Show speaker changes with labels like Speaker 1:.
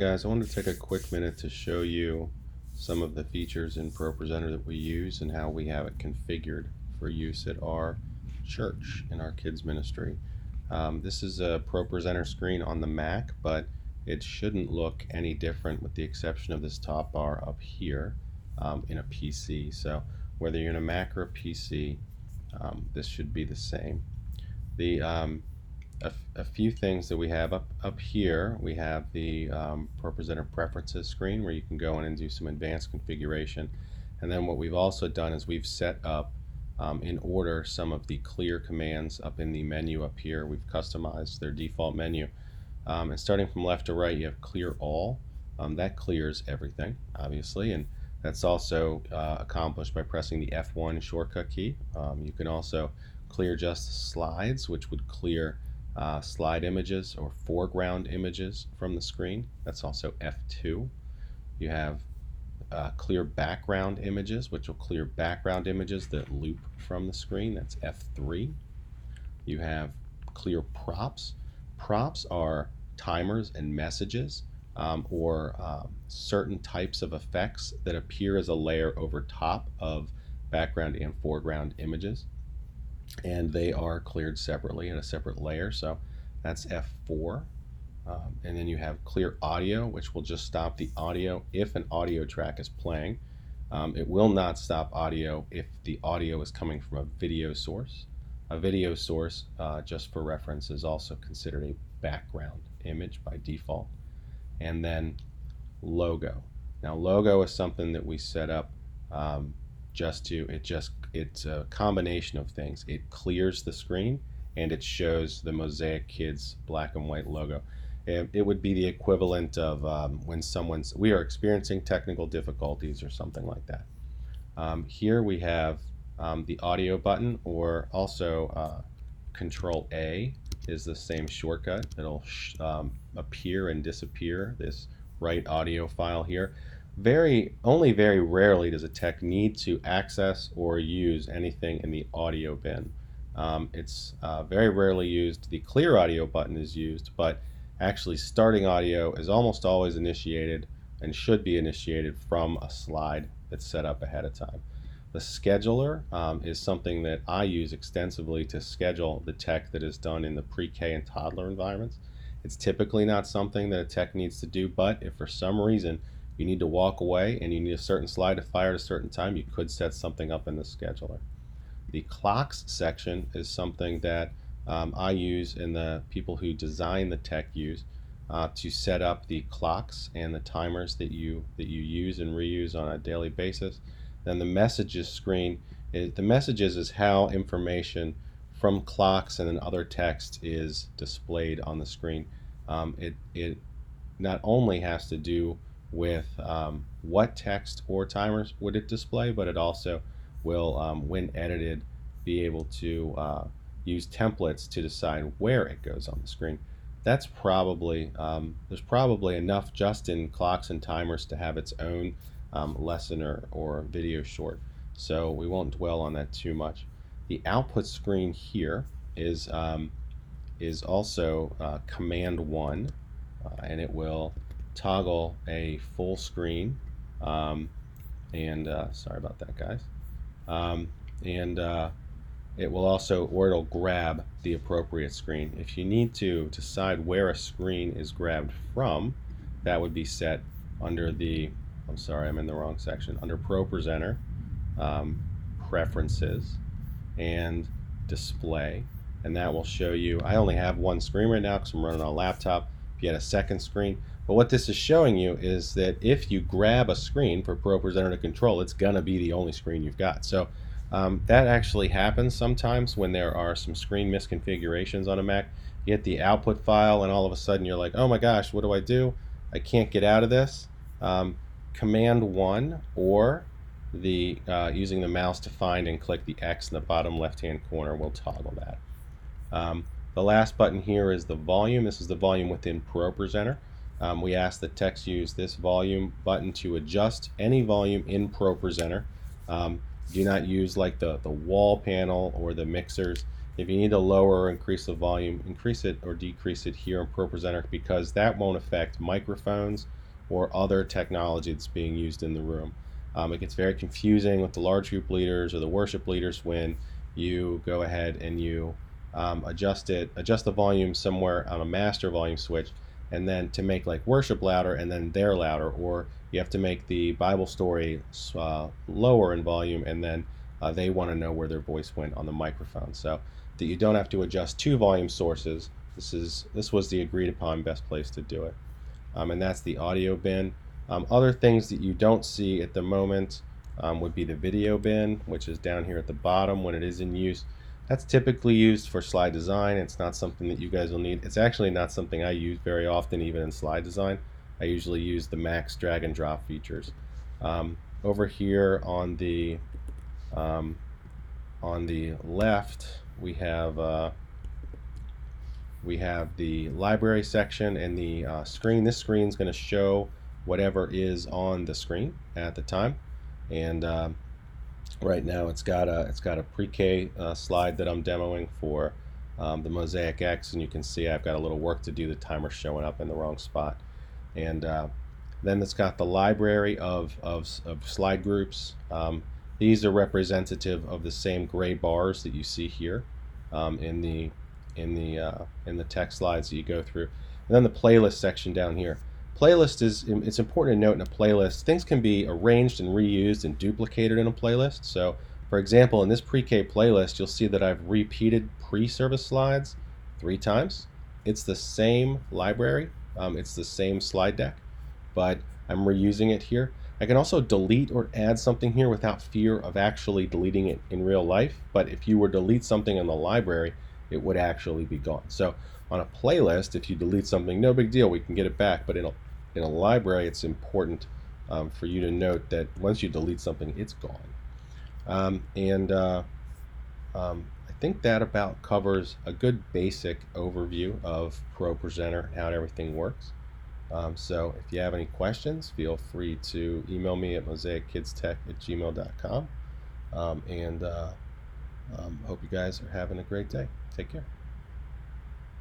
Speaker 1: Guys, I wanted to take a quick minute to show you some of the features in ProPresenter that we use and how we have it configured for use at our church in our kids ministry. This is a ProPresenter screen on the Mac, but it shouldn't look any different with the exception of this top bar up here in a PC. So whether you're in a Mac or a PC, this should be the same. A few things that we have up here. We have the ProPresenter preferences screen where you can go in and do some advanced configuration. And then what we've also done is we've set up in order some of the clear commands up in the menu up here. We've customized their default menu. And starting from left to right, you have clear all. That clears everything, obviously, and that's also accomplished by pressing the F1 shortcut key. You can also clear just slides, which would clear slide images or foreground images from the screen. That's also F2. You have clear background images, which will clear background images that loop from the screen. That's F3. You have clear props. Props are timers and messages or certain types of effects that appear as a layer over top of background and foreground images, and they are cleared separately in a separate layer, so that's F4. And then you have clear audio, which will just stop the audio if an audio track is playing. It will not stop audio if the audio is coming from a video source. A video source, just for reference, is also considered a background image by default. And then logo. Now logo is something that we set up it's a combination of things. It clears the screen and it shows the Mosaic Kids black and white logo. It would be the equivalent of when we are experiencing technical difficulties or something like that. Here we have the audio button, or also Control A is the same shortcut. It'll appear and disappear this right audio file here. Only very rarely does a tech need to access or use anything in the audio bin. It's very rarely used. The clear audio button is used, but actually starting audio is almost always initiated and should be initiated from a slide that's set up ahead of time. The scheduler is something that I use extensively to schedule the tech that is done in the pre-K and toddler environments. It's typically not something that a tech needs to do, but if for some reason you need to walk away and you need a certain slide to fire at a certain time, you could set something up in the scheduler. The clocks section is something that I use and the people who design the tech use to set up the clocks and the timers that you use and reuse on a daily basis. Then the messages screen is how information from clocks and then other text is displayed on the screen. It not only has to do with what text or timers would it display, but it also will, when edited, be able to use templates to decide where it goes on the screen. That's probably, there's probably enough just in clocks and timers to have its own lesson or video short, so we won't dwell on that too much. The output screen here is also Command 1, and it will toggle a full screen, sorry about that, guys, it will also, or it'll grab the appropriate screen. If you need to decide where a screen is grabbed from, that would be set under I'm sorry, I'm in the wrong section, under ProPresenter, Preferences, and Display, and that will show you, I only have one screen right now because I'm running on a laptop. If you had a second screen, but what this is showing you is that if you grab a screen for ProPresenter to control, it's gonna be the only screen you've got. So that actually happens sometimes when there are some screen misconfigurations on a Mac. You get the output file and all of a sudden you're like, oh my gosh, what do? I can't get out of this. Command 1 or using the mouse to find and click the X in the bottom left hand corner will toggle that. The last button here is the volume. This is the volume within ProPresenter. We ask that techs use this volume button to adjust any volume in ProPresenter. Do not use like the wall panel or the mixers. If you need to lower or increase the volume, increase it or decrease it here in ProPresenter, because that won't affect microphones or other technology that's being used in the room. It gets very confusing with the large group leaders or the worship leaders when you go ahead and you adjust the volume somewhere on a master volume switch, and then to make like worship louder and then they're louder, or you have to make the Bible story lower in volume and then they want to know where their voice went on the microphone. So that you don't have to adjust two volume sources. This was the agreed upon best place to do it. And that's the audio bin. Other things that you don't see at the moment would be the video bin, which is down here at the bottom when it is in use. That's typically used for slide design. It's not something that you guys will need. It's actually not something I use very often, even in slide design. I usually use the max drag and drop features. Over here on the left, we have the library section and the screen. This screen is going to show whatever is on the screen at the time, and right now it's got a pre-K slide that I'm demoing for the Mosaic X, and you can see I've got a little work to do. The timer's showing up in the wrong spot, and then it's got the library of slide groups. These are representative of the same gray bars that you see here in the text slides that you go through. And then the playlist section down here. Playlist it's important to note in a playlist, things can be arranged and reused and duplicated in a playlist. So for example, in this pre-K playlist, you'll see that I've repeated pre-service slides 3 times. It's the same library, it's the same slide deck, but I'm reusing it here. I can also delete or add something here without fear of actually deleting it in real life, but if you were to delete something in the library, it would actually be gone. So on a playlist, if you delete something, no big deal, we can get it back, but in a library, it's important for you to note that once you delete something, it's gone. I think that about covers a good basic overview of ProPresenter and how everything works. So if you have any questions, feel free to email me at mosaickidstech@gmail.com. Hope you guys are having a great day. Take care.